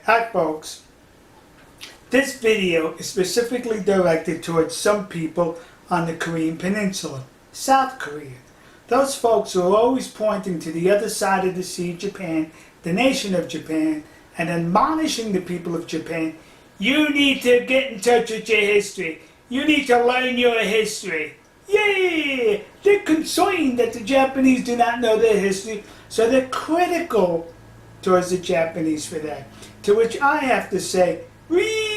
Hi folks. This video is specifically directed towards some people on the Korean Peninsula, South Korea. Those folks who are always pointing to the other side of the sea, Japan, the nation of Japan, and admonishing the people of Japan, you need to get in touch with your history. You need to learn your history. Yeah! They're concerned that the Japanese do not know their history, so they're critical towards the Japanese for that. To which I have to say, really?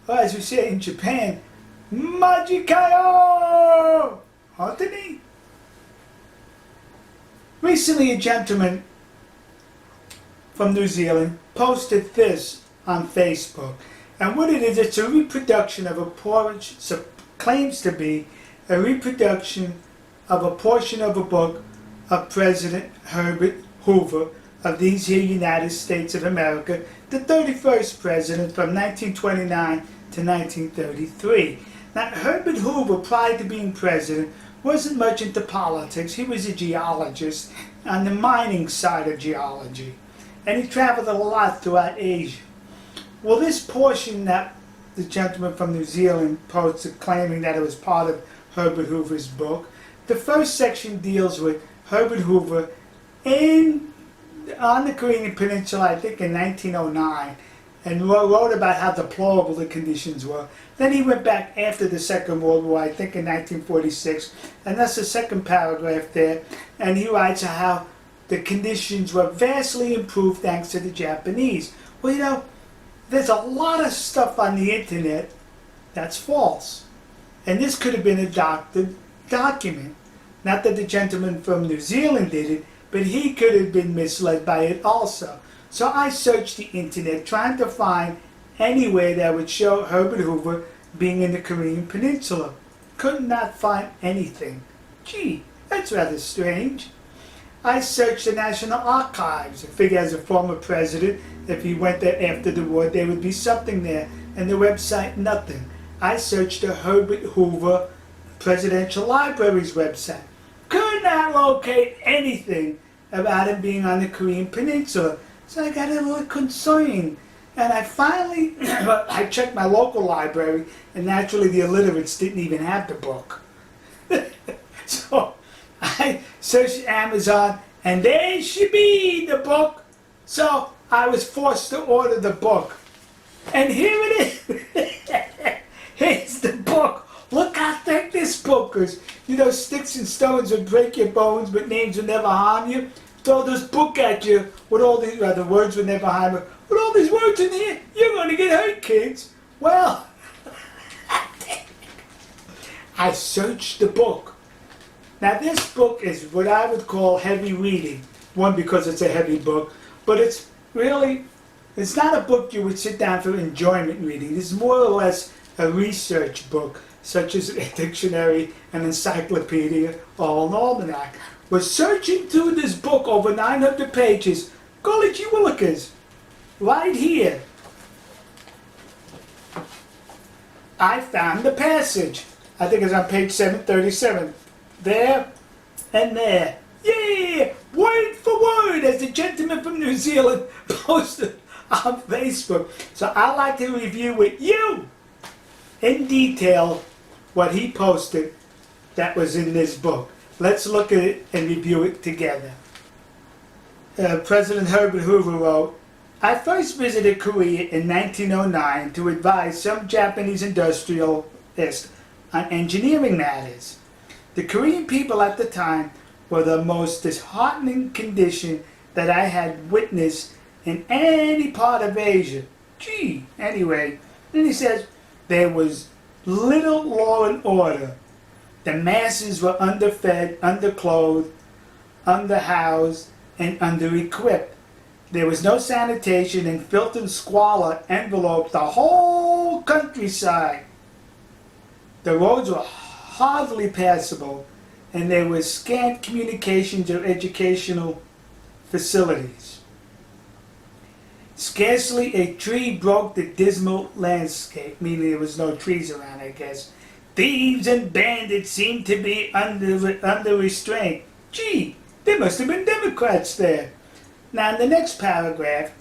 Well, as we say in Japan, Majikayo! Honestly? Recently, a gentleman from New Zealand posted this on Facebook. And what it is, it's a reproduction of a portion, claims to be a reproduction of a portion of a book of President Herbert Hoover of these here United States of America, the 31st president from 1929 to 1933. Now, Herbert Hoover, prior to being president, wasn't much into politics. He was a geologist on the mining side of geology. And he traveled a lot throughout Asia. Well, this portion that the gentleman from New Zealand posted claiming that it was part of Herbert Hoover's book, the first section deals with Herbert Hoover on the Korean Peninsula, I think in 1909, and wrote about how deplorable the conditions were. Then he went back after the Second World War, I think in 1946, and that's the second paragraph there, and he writes how the conditions were vastly improved thanks to the Japanese. Well, you know, there's a lot of stuff on the internet that's false, and this could have been a doctored document. Not that the gentleman from New Zealand did it, but he could have been misled by it also. So I searched the internet trying to find anywhere that would show Herbert Hoover being in the Korean Peninsula. Could not find anything. Gee, that's rather strange. I searched the National Archives. I figure as a former president, if he went there after the war, there would be something there. And the website, nothing. I searched the Herbert Hoover Presidential Library's website. Could not locate anything about him being on the Korean Peninsula. So I got a little concerned. And I finally, I checked my local library, and naturally the illiterates didn't even have the book. So I searched Amazon, and there she be, the book. So I was forced to order the book. And here it is. Here's the book. Look how thick this book is. You know, sticks and stones would break your bones, but names would never harm you. Throw this book at you with all these, the words would never harm you. With all these words in here, you're going to get hurt, kids. Well, I searched the book. Now, this book is what I would call heavy reading. One, because it's a heavy book, but it's really, it's not a book you would sit down for enjoyment reading. It's more or less a research book, such as a dictionary, an encyclopedia, or an almanac. We're searching through this book over 900 pages. Golly gee willikers, right here, I found the passage. I think it's on page 737. There and there. Yeah! Word for word, as the gentleman from New Zealand posted on Facebook. So I'd like to review with you in detail what he posted that was in this book. Let's look at it and review it together. President Herbert Hoover wrote, I first visited Korea in 1909 to advise some Japanese industrialists on engineering matters. The Korean people at the time were the most disheartening condition that I had witnessed in any part of Asia. Gee, anyway, then he says, there was little law and order. The masses were underfed, underclothed, underhoused, and under-equipped. There was no sanitation, and filth and squalor enveloped the whole countryside. The roads were hardly passable, and there was scant communications or educational facilities. Scarcely a tree broke the dismal landscape, meaning there was no trees around, I guess. Thieves and bandits seemed to be under restraint. Gee, there must have been Democrats there. Now, the next paragraph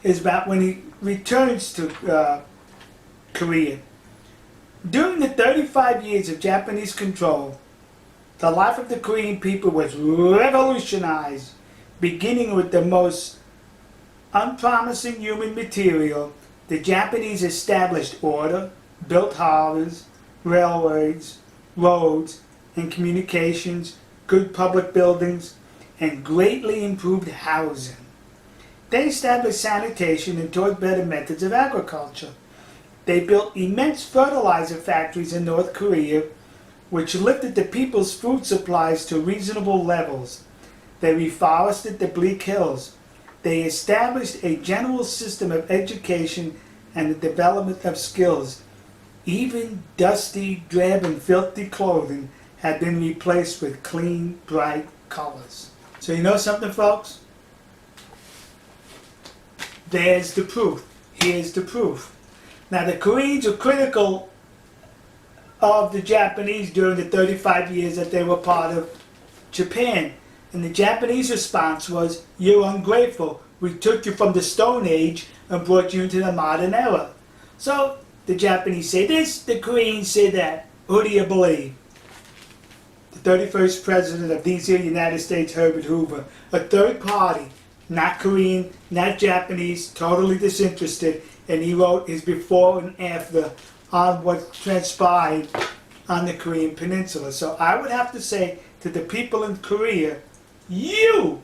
is about when he returns to Korea. During the 35 years of Japanese control, the life of the Korean people was revolutionized, beginning with the most unpromising human material. The Japanese established order, built harbors, railways, roads, and communications, good public buildings, and greatly improved housing. They established sanitation and taught better methods of agriculture. They built immense fertilizer factories in North Korea, which lifted the people's food supplies to reasonable levels. They reforested the bleak hills. They established a general system of education and the development of skills. Even dusty, drab, and filthy clothing had been replaced with clean, bright colors. So you know something, folks? There's the proof. Here's the proof. Now, the Koreans were critical of the Japanese during the 35 years that they were part of Japan. And the Japanese response was, "You're ungrateful. We took you from the Stone Age and brought you into the modern era." So the Japanese say this, the Koreans say that. Who do you believe? The 31st president of these here United States, Herbert Hoover, a third party, not Korean, not Japanese, totally disinterested, and he wrote his before and after on what transpired on the Korean Peninsula. So I would have to say to the people in Korea, you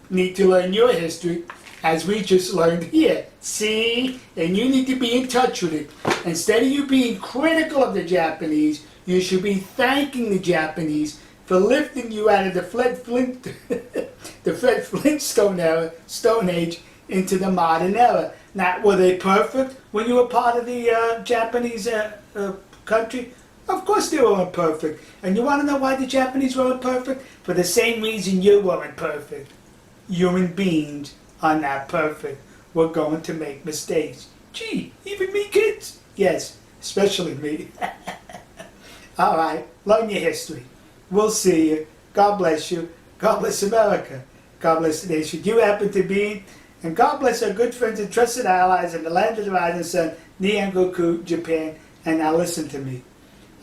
need to learn your history as we just learned here. See? And you need to be in touch with it. Instead of you being critical of the Japanese, you should be thanking the Japanese for lifting you out of the Fred Flintstone era, Stone Age, into the modern era. Now, were they perfect when you were part of the Japanese country? Of course they weren't perfect. And you want to know why the Japanese weren't perfect? For the same reason you weren't perfect. Human beings are not perfect. We're going to make mistakes. Gee, even me, kids? Yes, especially me. All right, learn your history. We'll see you. God bless you. God bless America. God bless the nation you happen to be. And God bless our good friends and trusted allies in the land of the rising sun, Nihongoku, Japan. And now listen to me.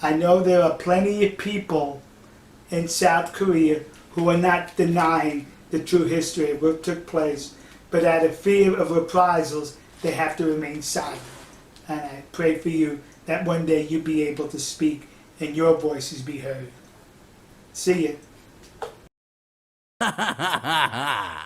I know there are plenty of people in South Korea who are not denying the true history of what took place, but out of fear of reprisals, they have to remain silent. And I pray for you that one day you'll be able to speak and your voices be heard. See ya.